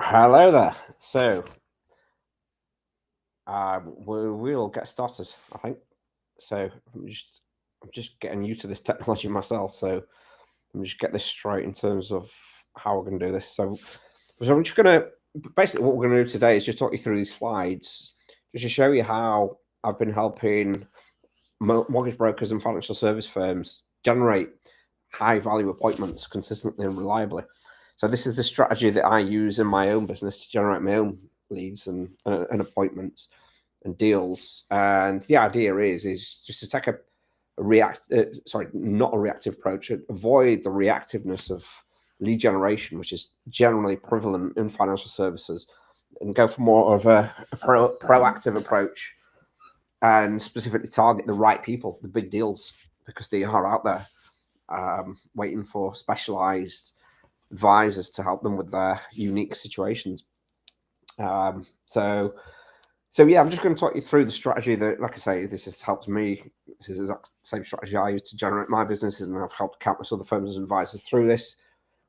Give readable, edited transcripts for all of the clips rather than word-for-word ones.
Hello there. So we'll get started, I think. So I'm just getting used to this technology myself. So I'm just get this straight in terms of how we're going to do this. So I'm just going to basically what we're going to do today is just talk you through these slides just to show you how I've been helping mortgage brokers and financial service firms generate high value appointments consistently and reliably. So this is the strategy that I use in my own business to generate my own leads and appointments and deals. And the idea is just to take not a reactive approach, avoid the reactiveness of lead generation, which is generally prevalent in financial services, and go for more of a proactive approach and specifically target the right people, the big deals, because they are out there waiting for specialized advisors to help them with their unique situations. So yeah, I'm just going to talk you through the strategy that, like I say, this has helped me. This is the exact same strategy I use to generate my business, and I've helped countless other firms and advisors through this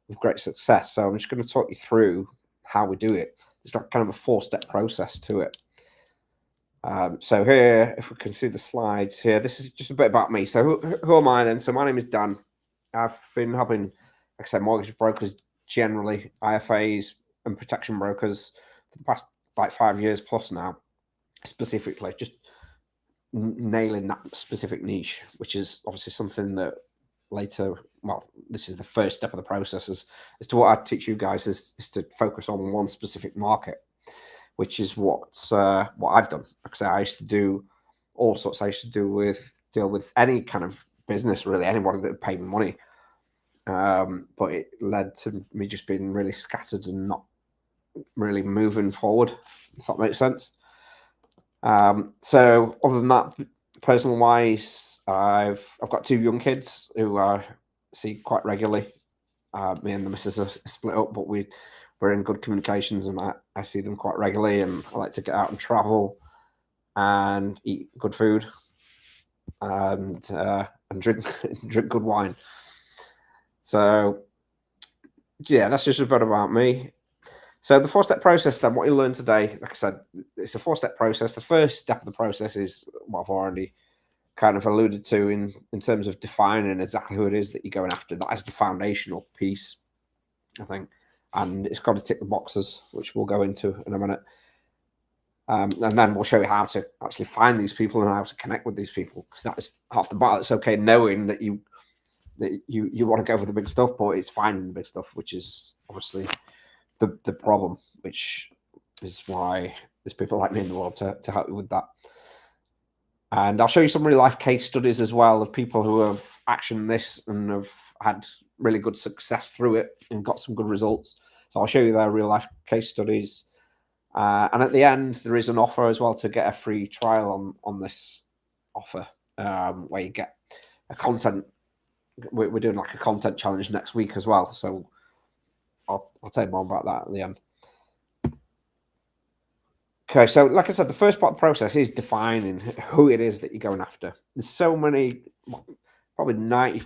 with great success. So I'm just going to talk you through how we do it. It's like kind of a 4-step process to it. So here, if we can see the slides here, this is just a bit about me. So who am I then? So my name is Dan. I've been helping, like I said, mortgage brokers generally, IFAs and protection brokers for the past like 5 years plus now, specifically just nailing that specific niche, which is obviously something that later, well, this is the first step of the process as to what I teach you guys is to focus on one specific market, which is what I've done. Because I used to do all sorts. I used to deal with any kind of business, really, anybody that paid me money. But it led to me just being really scattered and not really moving forward, if that makes sense. So other than that, personal wise, I've got 2 young kids who I see quite regularly. Me and the missus are split up, but we're in good communications, and I see them quite regularly, and I like to get out and travel and eat good food and drink good wine. So yeah, that's just a bit about me. So the 4-step process, then, what you learn today, like I said, it's a 4-step process. The first step of the process is what I've already kind of alluded to in terms of defining exactly who it is that you're going after. That is the foundational piece, I think. And it's got to tick the boxes, which we'll go into in a minute. And then we'll show you how to actually find these people and how to connect with these people, because that is half the battle. It's okay knowing that you want to go for the big stuff, but it's finding the big stuff, which is obviously the problem, which is why there's people like me in the world to help you with that. And I'll show you some real life case studies as well of people who have actioned this and have had really good success through it and got some good results. So I'll show you their real life case studies. And at the end, there is an offer as well to get a free trial on this offer, where you get a content. We're doing like a content challenge next week as well. So I'll tell you more about that at the end. Okay, so like I said, the first part of the process is defining who it is that you're going after. There's so many, probably 95%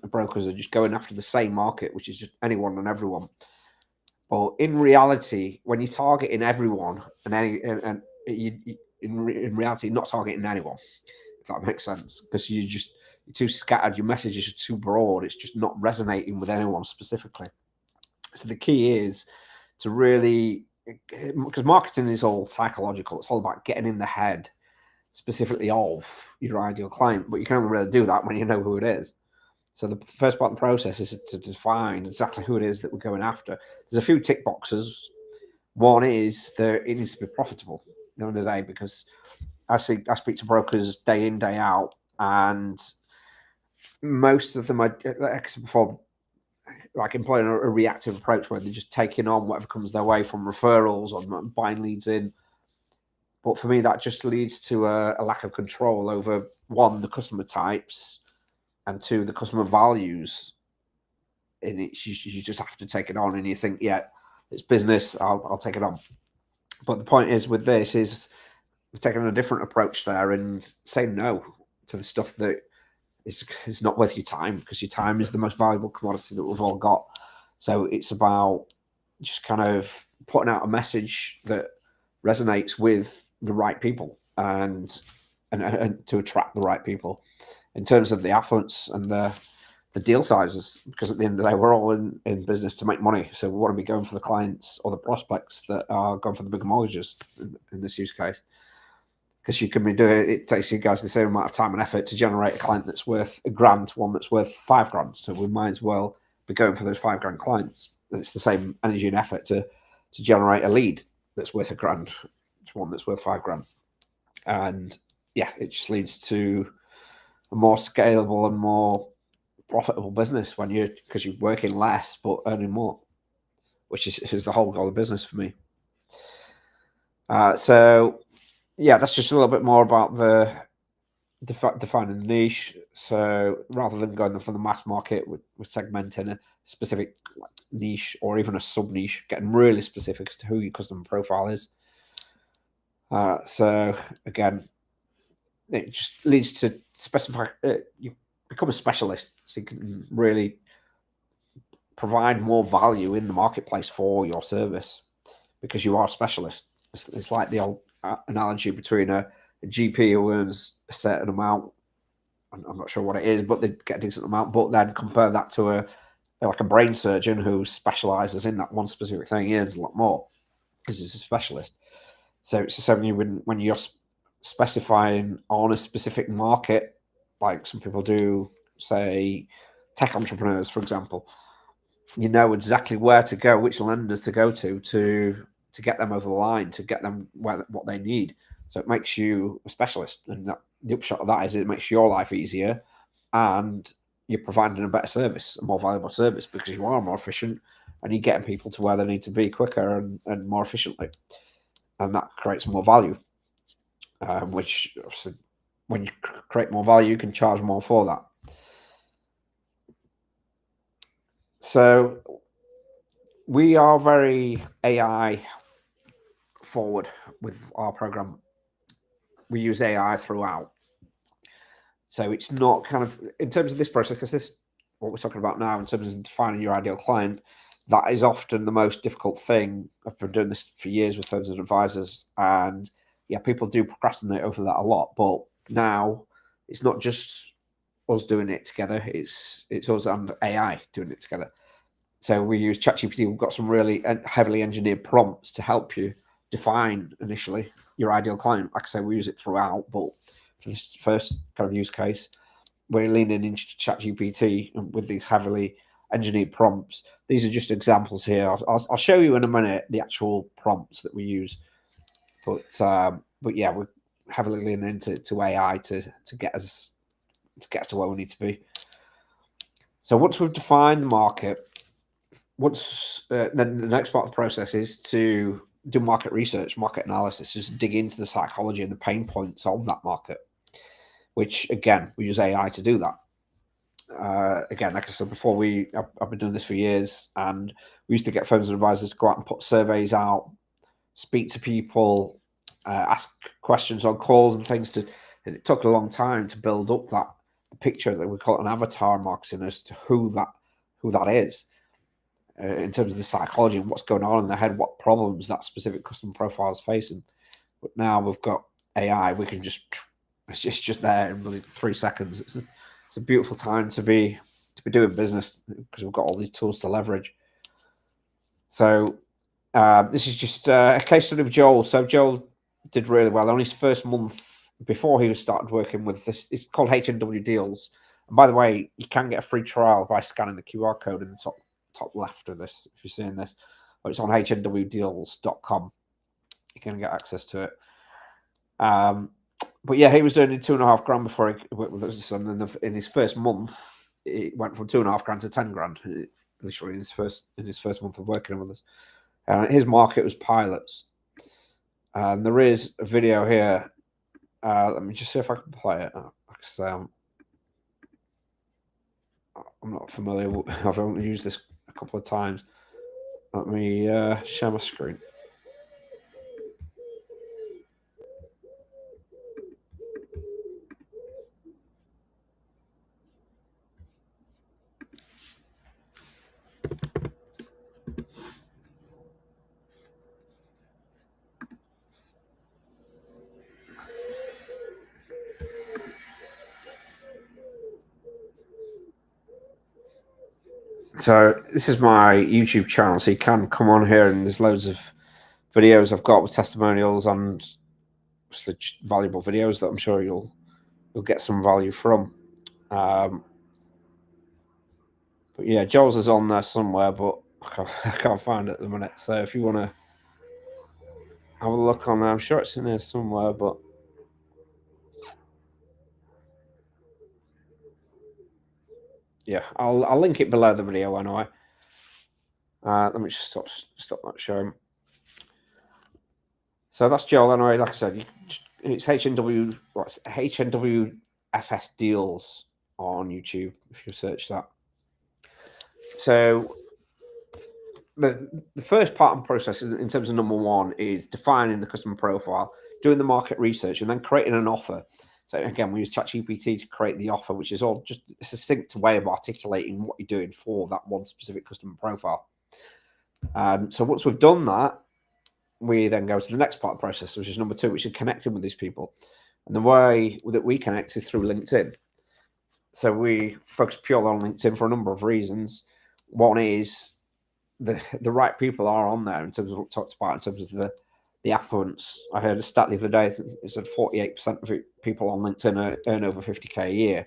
of brokers are just going after the same market, which is just anyone and everyone. But in reality, when you're targeting everyone and in reality, you're not targeting anyone, if that makes sense, because you're too scattered. Your messages are too broad. It's just not resonating with anyone specifically. So the key is to really, because marketing is all psychological. It's all about getting in the head specifically of your ideal client, but you can only really do that when you know who it is. So the first part of the process is to define exactly who it is that we're going after. There's a few tick boxes. One is that it needs to be profitable at the end of the day, because I speak to brokers day in, day out, and most of them are, like I said before, like employing a reactive approach where they're just taking on whatever comes their way from referrals or buying leads in. But for me, that just leads to a lack of control over, one, the customer types, and two, the customer values. And you just have to take it on, and you think, yeah, it's business, I'll take it on. But the point is with this is we're taking a different approach there and saying no to the stuff that is not worth your time, because your time is the most valuable commodity that we've all got. So it's about just kind of putting out a message that resonates with the right people and to attract the right people in terms of the affluence and the deal sizes, because at the end of the day, we're all in business to make money. So we want to be going for the clients or the prospects that are going for the bigger mortgages in this use case. Because you can be doing it takes you guys the same amount of time and effort to generate a client that's worth £1,000 to one that's worth £5,000. So we might as well be going for those £5,000 clients. And it's the same energy and effort to generate a lead that's worth £1,000 to one that's worth £5,000. And yeah, it just leads to a more scalable and more profitable business because you're working less but earning more, which is the whole goal of business for me. So yeah, that's just a little bit more about the defining the niche. So rather than going for the mass market, we're segmenting a specific niche or even a sub niche, getting really specific as to who your customer profile is. So again, it just leads to specify. You become a specialist, so you can really provide more value in the marketplace for your service because you are a specialist. It's like the old analogy between a GP who earns a certain amount. I'm not sure what it is, but they get a decent amount. But then compare that to a brain surgeon who specializes in that one specific thing. He earns a lot more because he's a specialist. So it's the same when you're specifying on a specific market, like some people do, say, tech entrepreneurs, for example. You know exactly where to go, which lenders to go to get them over the line, to get them what they need. So it makes you a specialist, and the upshot of that is it makes your life easier, and you're providing a better service, a more valuable service, because you are more efficient, and you're getting people to where they need to be quicker and more efficiently, and that creates more value. Which obviously, when you create more value, you can charge more for that. So we are very AI forward with our program. We use AI throughout. So it's not kind of, in terms of this process, because this, what we're talking about now, in terms of defining your ideal client, that is often the most difficult thing. I've been doing this for years with firms and advisors, and yeah, people do procrastinate over that a lot. But now it's not just us doing it together; it's us and AI doing it together. So we use ChatGPT. We've got some really heavily engineered prompts to help you define initially your ideal client. Like I say, we use it throughout, but for this first kind of use case, we're leaning into ChatGPT with these heavily engineered prompts. These are just examples here. I'll show you in a minute the actual prompts that we use. But yeah, we're heavily leaning into AI to get us to where we need to be. So once we've defined the market, then the next part of the process is to do market research, market analysis, just dig into the psychology and the pain points of that market, which again, we use AI to do that. Again, like I said before, I've been doing this for years, and we used to get firms and advisors to go out and put surveys out, speak to people, ask questions on calls and things. It took a long time to build up that picture that we call it an avatar marketing as to who that is, in terms of the psychology and what's going on in their head, what problems that specific customer profile is facing. But now we've got AI, we can it's just there in really 3 seconds. It's a beautiful time to be doing business because we've got all these tools to leverage. So this is just a case study of Joel. So Joel did really well on his first month before he started working with this. It's called HNW Deals. And by the way, you can get a free trial by scanning the QR code in the top left of this. If you're seeing this, it's on HNWdeals.com. You can get access to it. But yeah, he was earning $2,500 before he worked with us, and then in his first month, it went from $2,500 to $10,000. Literally in his first month of working with us. His market was pilots, and there is a video here. Let me just see if I can play it. I'm not familiar. I've only used this a couple of times. Let me share my screen. So this is my YouTube channel, so you can come on here, and there's loads of videos I've got with testimonials and such valuable videos that I'm sure you'll get some value from. But yeah, Joel's is on there somewhere, but I can't find it at the minute. So if you want to have a look on there, I'm sure it's in there somewhere, but yeah, I'll link it below the video anyway. Let me just stop that showing. So that's Joel anyway. Like I said, it's HNW. What's HNW FS Deals on YouTube if you search that. So the first part of the process in terms of number one is defining the customer profile, doing the market research, and then creating an offer. So again, we use ChatGPT to create the offer, which is all just a succinct way of articulating what you're doing for that one specific customer profile. So once we've done that, we then go to the next part of the process, which is number two, which is connecting with these people. And the way that we connect is through LinkedIn. So we focus purely on LinkedIn for a number of reasons. One is the right people are on there in terms of what we talked about, in terms of the affluence. I heard a stat the other day, it said 48% of people on LinkedIn earn over 50K a year.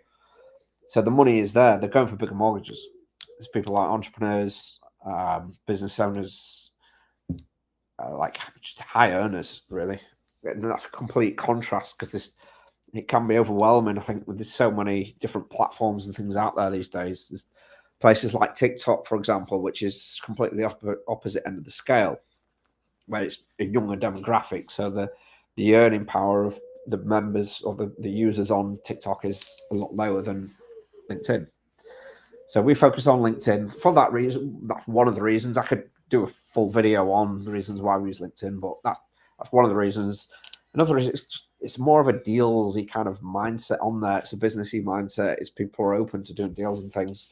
So the money is there. They're going for bigger mortgages. There's people like entrepreneurs, business owners, like just high earners, really. And that's a complete contrast because it can be overwhelming. I think there's so many different platforms and things out there these days. There's places like TikTok, for example, which is completely opposite end of the scale, where it's a younger demographic. So the earning power of the members or the users on TikTok is a lot lower than LinkedIn. So we focus on LinkedIn for that reason. That's one of the reasons. I could do a full video on the reasons why we use LinkedIn, but that's one of the reasons. Another reason, it's more of a dealsy kind of mindset on there. It's a businessy mindset. It's people are open to doing deals and things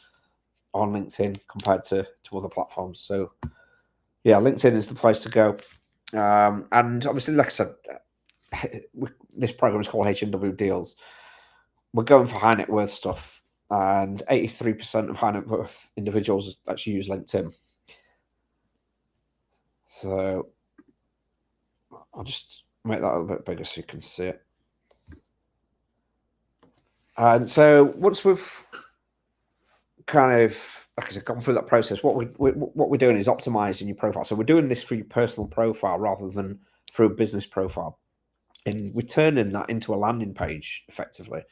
on LinkedIn compared to other platforms. So yeah, LinkedIn is the place to go. And obviously, like I said, this program is called HNW Deals. We're going for high net worth stuff, and 83% of high net worth individuals actually use LinkedIn. So I'll just make that a little bit bigger so you can see it. And so once we've kind of, like I said, gone through that process, what we're doing is optimizing your profile. So we're doing this for your personal profile rather than through a business profile, and we're turning that into a landing page effectively.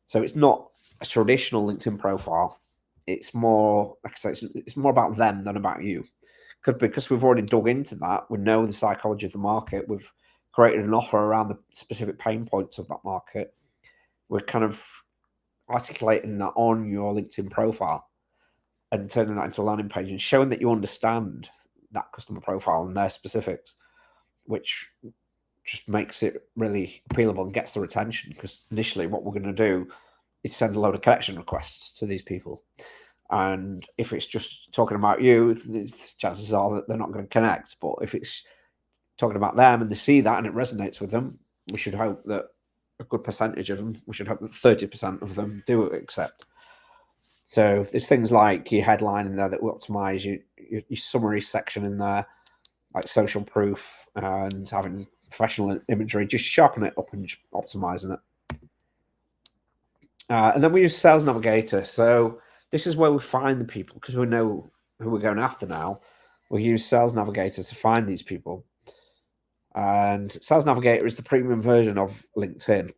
So it's not a traditional LinkedIn profile. It's more, like I say, it's more about them than about you. because we've already dug into that. We know the psychology of the market. We've created an offer around the specific pain points of that market. We're kind of articulating that on your LinkedIn profile and turning that into a landing page and showing that you understand that customer profile and their specifics, which just makes it really appealable and gets their attention. Because initially, what we're going to do is send a load of connection requests to these people. And if it's just talking about you, chances are that they're not going to connect. But if it's talking about them and they see that and it resonates with them, we should hope that a good percentage of them, we should hope that 30% of them do accept. So there's things like your headline in there that will optimize, your summary section in there, like social proof and having professional imagery, just sharpen it up and optimizing it. And then we use Sales Navigator. So this is where we find the people, because we know who we're going after now. We use Sales Navigator to find these people. And Sales Navigator is the premium version of LinkedIn.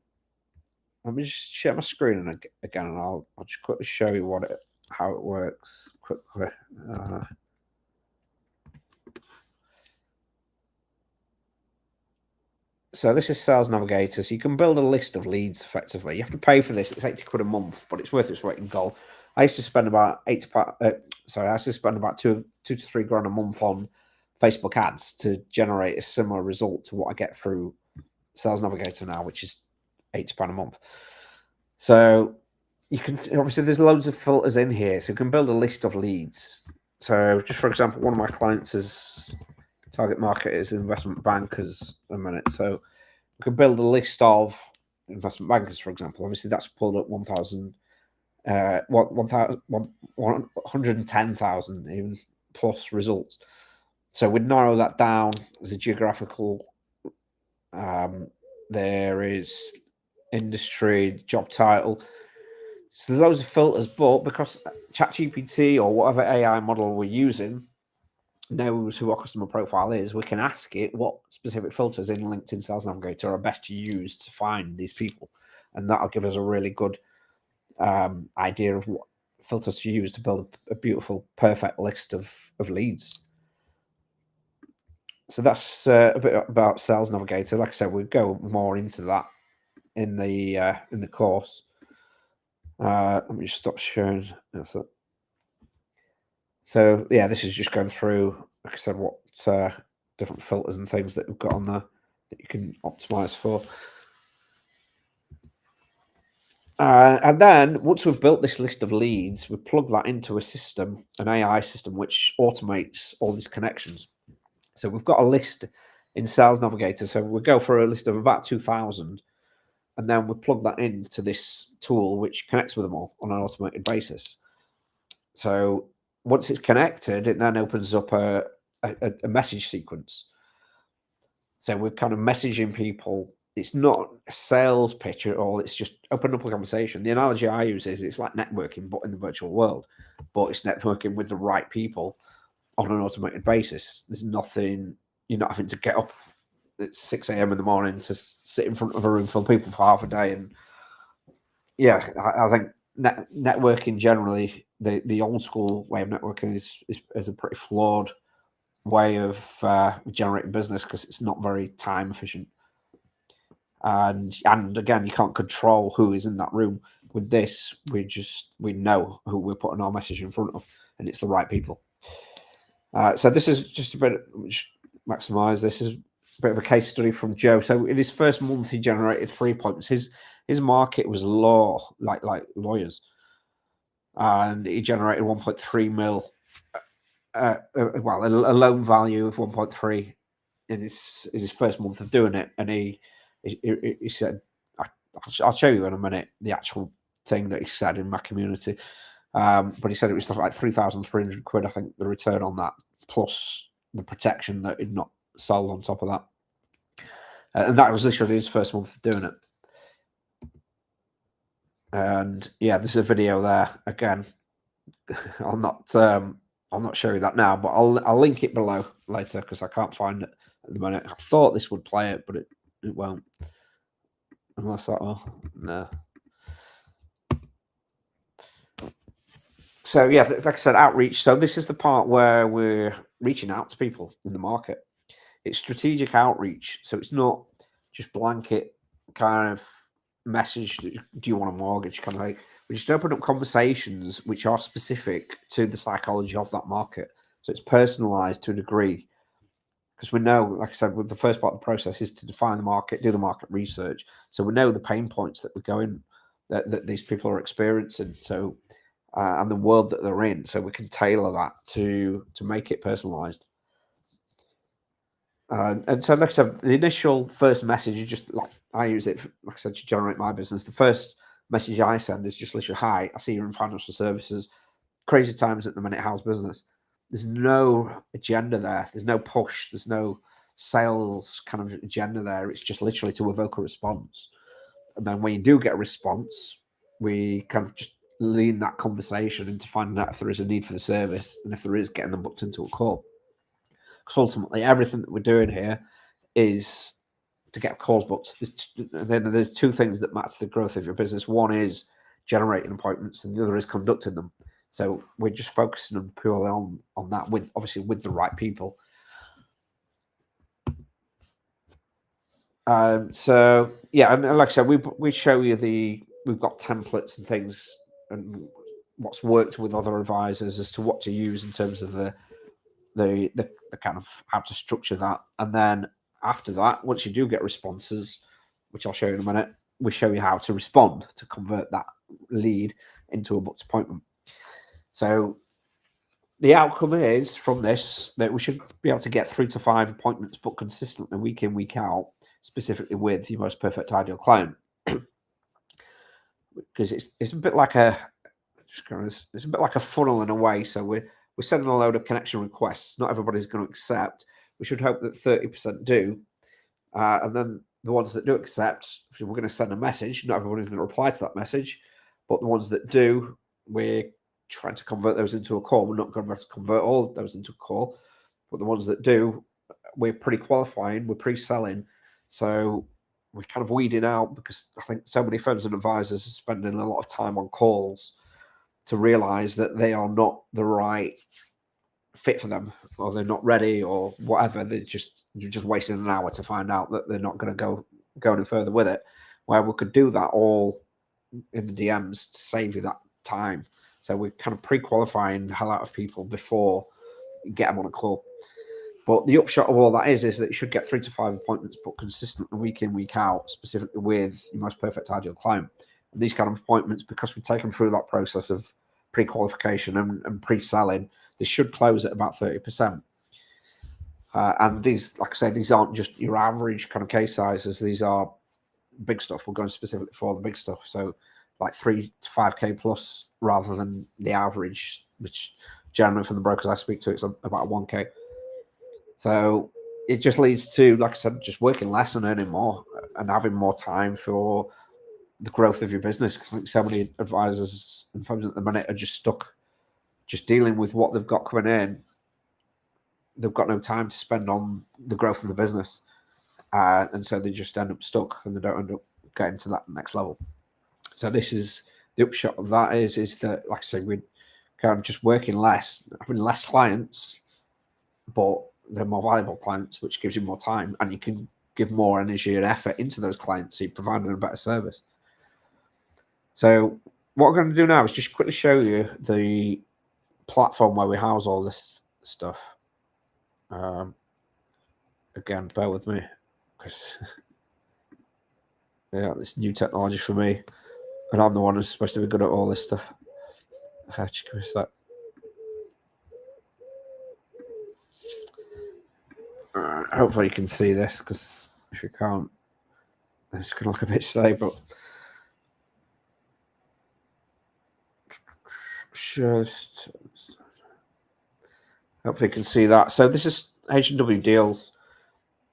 Let me just share my screen again, and I'll just quickly show you how it works quickly. So this is Sales Navigator. So you can build a list of leads effectively. You have to pay for this. It's £80 a month, but it's worth its weight in gold. I used to spend about I used to spend about two to £3 a month on Facebook ads to generate a similar result to what I get through Sales Navigator now, which is £80 a month. So you can obviously there's loads of filters in here, so you can build a list of leads. So just for example, one of my clients is target market is investment bankers a minute. So we could build a list of investment bankers, for example. Obviously, that's pulled up 110,000 even plus results. So we'd narrow that down as a geographical. There is industry, job title. So there's loads of filters, but because ChatGPT or whatever AI model we're using knows who our customer profile is, we can ask it what specific filters in LinkedIn Sales Navigator are best to use to find these people. And that'll give us a really good idea of what filters to use to build a beautiful, perfect list of leads. So that's a bit about Sales Navigator. Like I said, we'll go more into that in the course. Let me just stop sharing. So yeah, this is just going through, like I said, what different filters and things that we've got on there that you can optimize for. And then once we've built this list of leads, we plug that into a system, an AI system, which automates all these connections. So we've got a list in Sales Navigator. So we go for a list of about 2,000, and then we plug that into this tool, which connects with them all on an automated basis. So once it's connected, it then opens up a message sequence. So we're kind of messaging people. It's not a sales pitch at all. It's just open up a conversation. The analogy I use is it's like networking, but in the virtual world. But it's networking with the right people on an automated basis. There's nothing, you're not having to get up at 6 a.m. in the morning to sit in front of a room full of people for half a day. And yeah, I think networking generally, the old school way of networking is a pretty flawed way of generating business because it's not very time efficient. And again, you can't control who is in that room. With this, we know who we're putting our message in front of, and it's the right people. So this is just a bit maximize. This is a bit of a case study from Joe. So in his first month, he generated 3 points. His market was law, like lawyers, and he generated 1.3 mil. Well, a loan value of 1.3 in his first month of doing it, and he said, "I'll show you in a minute the actual thing that he said in my community." But he said it was stuff like 3,300 quid. I think the return on that, plus the protection that he'd not sold on top of that, and that was literally his first month of doing it. And yeah, there's a video there again. I'll not show you that now, but I'll link it below later because I can't find it at the minute. I thought this would play it, but it won't. Unless that will. No. So yeah, like I said, outreach. So this is the part where we're reaching out to people in the market. It's strategic outreach, so it's not just blanket kind of message. Do you want a mortgage? Kind of like, we just open up conversations which are specific to the psychology of that market. So it's personalized to a degree, because we know, like I said, with the first part of the process is to define the market, do the market research. So we know the pain points that we're going, that these people are experiencing. So and the world that they're in, so we can tailor that to make it personalized. And so, like I said, the initial first message is just like I use it, like I said, to generate my business. The first message I send is just literally, "Hi, I see you're in financial services. Crazy times at the minute. How's business?" There's no agenda there. There's no push. There's no sales kind of agenda there. It's just literally to evoke a response. And then when you do get a response, we kind of just lean that conversation into finding out if there is a need for the service, and if there is, getting them booked into a call. Because ultimately, everything that we're doing here is to get calls booked. There's two things that matter to the growth of your business. One is generating appointments, and the other is conducting them. So we're just focusing on purely on that, with obviously with the right people. So yeah, and like I said, we show you we've got templates and things and what's worked with other advisors as to what to use in terms of the kind of how to structure that. And then after that, once you do get responses, which I'll show you in a minute, we show you how to respond to convert that lead into a booked appointment. So the outcome is from this that we should be able to get 3 to 5 appointments booked consistently, week in, week out, specifically with your most perfect ideal client. Because it's a bit like it's a bit like a funnel in a way. So we're sending a load of connection requests. Not everybody's going to accept. We should hope that 30% do, and then the ones that do accept, we're going to send a message. Not everybody's going to reply to that message, but the ones that do, we're trying to convert those into a call. We're not going to convert all of those into a call, but the ones that do, we're pre-qualifying, we're pre-selling. So we're kind of weeding out, because I think so many firms and advisors are spending a lot of time on calls to realize that they are not the right fit for them, or they're not ready, or whatever. You're just wasting an hour to find out that they're not going to go any further with it, where we could do that all in the DMs to save you that time. So we're kind of pre-qualifying the hell out of people before you get them on a call. But the upshot of all that is that you should get 3 to 5 appointments booked consistently, week in, week out, specifically with your most perfect ideal client. And these kind of appointments, because we've taken through that process of pre-qualification and pre-selling, they should close at about 30%. And these, like I say, these aren't just your average kind of case sizes. These are big stuff. We're going specifically for the big stuff. So like 3 to 5K plus, rather than the average, which generally from the brokers I speak to, it's about 1K. So it just leads to, like I said, just working less and earning more, and having more time for the growth of your business. I think so many advisors and firms at the minute are just stuck, just dealing with what they've got coming in. They've got no time to spend on the growth of the business, and so they just end up stuck, and they don't end up getting to that next level. So this is the upshot of that is that, like I said, we're kind of just working less, having less clients, but they're more valuable clients, which gives you more time, and you can give more energy and effort into those clients, so you're providing a better service. So what we're going to do now is just quickly show you the platform where we house all this stuff. Again, bear with me, because yeah, it's new technology for me, and I'm the one who's supposed to be good at all this stuff. Just give me a sec. Hopefully you can see this, because if you can't, it's going to look a bit silly, but just hopefully you can see that. So this is HNW Deals.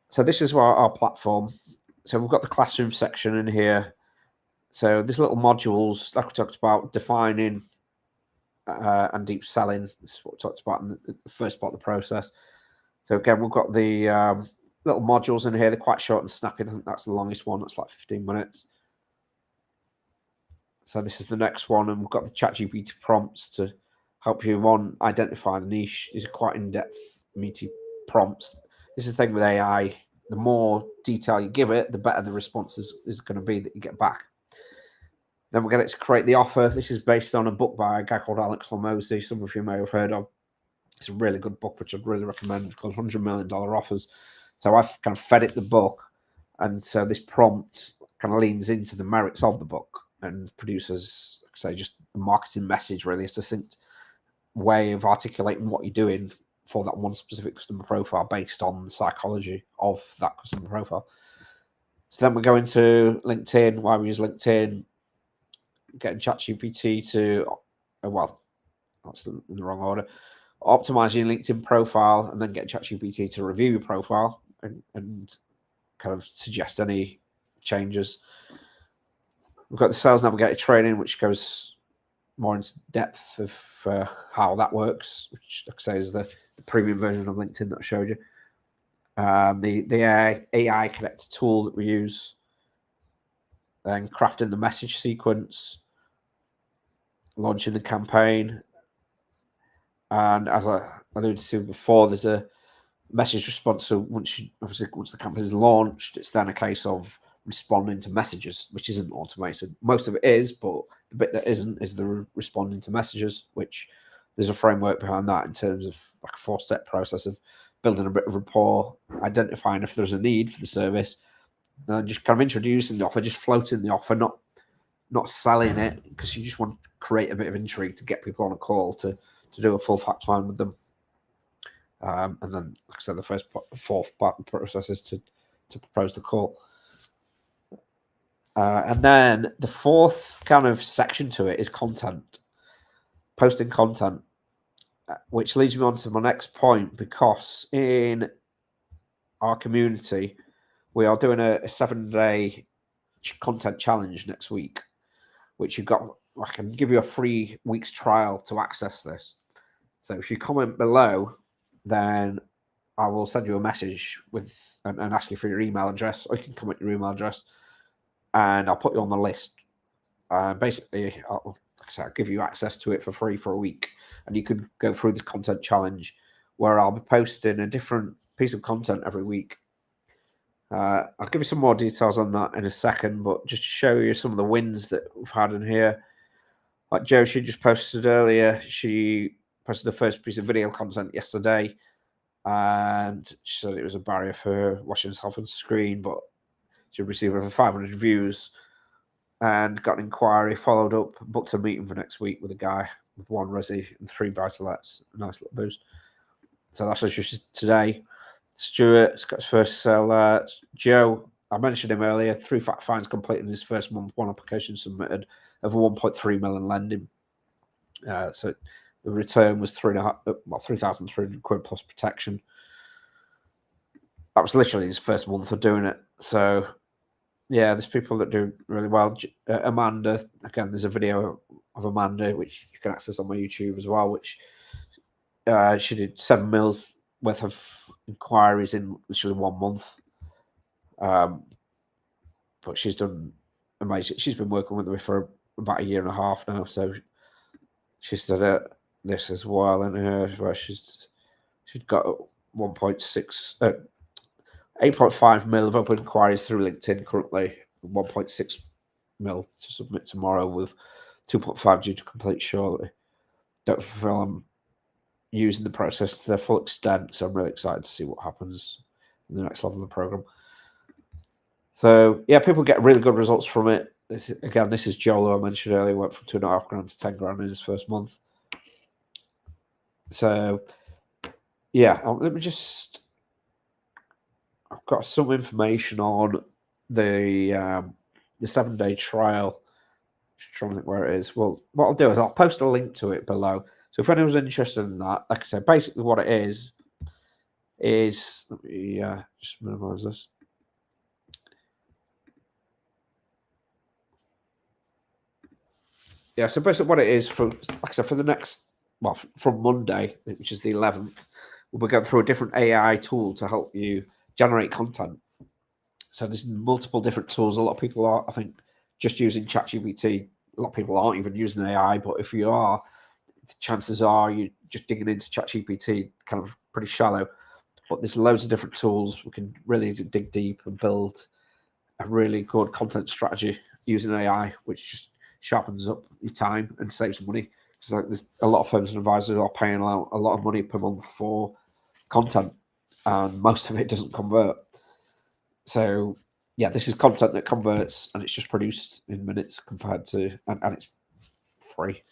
So this is our platform. So we've got the classroom section in here. So there's little modules, like we talked about, defining and deep selling. This is what we talked about in the first part of the process. So again, we've got the little modules in here. They're quite short and snappy. I think that's the longest one. That's like 15 minutes. So this is the next one, and we've got the ChatGPT prompts to help you identify the niche. These are quite in-depth meaty prompts. This is the thing with AI. The more detail you give it, the better the response is going to be that you get back. Then we're going to create the offer. This is based on a book by a guy called Alex Hormozi. Some of you may have heard of. It's a really good book, which I'd really recommend, called $100 Million Offers. So I've kind of fed it the book. And so this prompt kind of leans into the merits of the book and produces, say, just a marketing message, really, a succinct way of articulating what you're doing for that one specific customer profile based on the psychology of that customer profile. So then we go into LinkedIn, why we use LinkedIn, getting ChatGPT to, well, that's in the wrong order, optimize your LinkedIn profile, and then get ChatGPT to review your profile and kind of suggest any changes. We've got the Sales Navigator training, which goes more into depth of how that works, which, like I say, is the premium version of LinkedIn that I showed you. The AI connector tool that we use, then crafting the message sequence, launching the campaign, and as I alluded to before, there's a message response. So once the campaign is launched, it's then a case of responding to messages, which isn't automated. Most of it is, but the bit that isn't is the responding to messages, which there's a framework behind that in terms of like a 4-step process of building a bit of rapport, identifying if there's a need for the service, and just kind of introducing the offer, just floating the offer, not selling it, because you just want to create a bit of intrigue to get people on a call to do a full fact find with them. And then, like I said, the fourth part of the process is to propose the call. And then the fourth kind of section to it is content, posting content, which leads me on to my next point, because in our community, we are doing a 7-day content challenge next week, which I can give you a free week's trial to access this. So if you comment below, then I will send you a message and ask you for your email address, or you can comment your email address, and I'll put you on the list. Basically, I'll give you access to it for free for a week, and you can go through the content challenge where I'll be posting a different piece of content every week. I'll give you some more details on that in a second, but just to show you some of the wins that we've had in here. Like Jo, she just posted earlier, she posted the first piece of video content yesterday, and she said it was a barrier for her watching herself on screen, but she received over 500 views and got an inquiry, followed up, booked a meeting for next week with a guy with 1 resi and 3 buy-to-lets. A nice little boost. So that's what she's today. Stuart's got his first sale. Joe, I mentioned him earlier, 3 fact finds completed in his first month, 1 application submitted, over 1.3 million lending. So the return was 3,300 quid plus protection. That was literally his first month of doing it. So yeah, there's people that do really well. Amanda, again, there's a video of Amanda which you can access on my YouTube as well, which she did 7 mils worth of inquiries in literally 1 month. But she's done amazing. She's been working with me for about 1.5 years now, so she's done this as well in her, where she's got 8.5 mil of open inquiries through LinkedIn currently, 1.6 mil to submit tomorrow, with 2.5 due to complete shortly. Don't feel I'm using the process to their full extent, so I'm really excited to see what happens in the next level of the program. So yeah, people get really good results from it. This is Joel, who I mentioned earlier, went from 2.5 grand to 10 grand in his first month. So yeah, let me just, I've got some information on the 7-day trial. Just trying to think where it is. Well, what I'll do is I'll post a link to it below. So if anyone's interested in that, like I said, basically what it is let me just minimize this. Yeah, so basically what it is, for the next, from Monday, which is the 11th, we'll be going through a different AI tool to help you generate content. So there's multiple different tools. A lot of people are, I think, just using ChatGPT. A lot of people aren't even using AI, but if you are, chances are you're just digging into ChatGPT, kind of pretty shallow. But there's loads of different tools. We can really dig deep and build a really good content strategy using AI, which just sharpens up your time and saves money. Because like, there's a lot of firms and advisors are paying out a lot of money per month for content, and most of it doesn't convert. So yeah, this is content that converts, and it's just produced in minutes compared to, and it's free,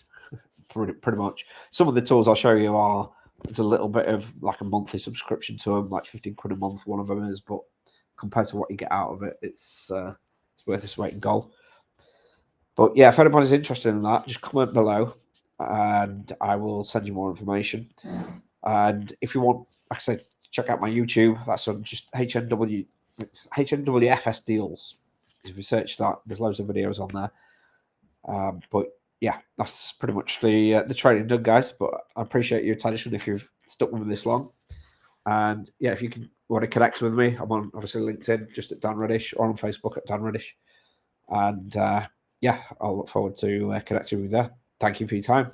pretty much. Some of the tools I'll show you are, it's a little bit of like a monthly subscription to them, like 15 quid a month. One of them is, but compared to what you get out of it, it's worth its weight in gold. But yeah, if anybody's interested in that, just comment below, and I will send you more information. And if you want, like I said, check out my YouTube. That's on just HNW. It's HNWFS Deals. If you search that, there's loads of videos on there. But yeah, that's pretty much the training done, guys. But I appreciate your attention if you've stuck with me this long. And yeah, if you want to connect with me, I'm on obviously LinkedIn, just at Dan Reddish, or on Facebook at Dan Reddish. And yeah, I'll look forward to connecting with you there. Thank you for your time.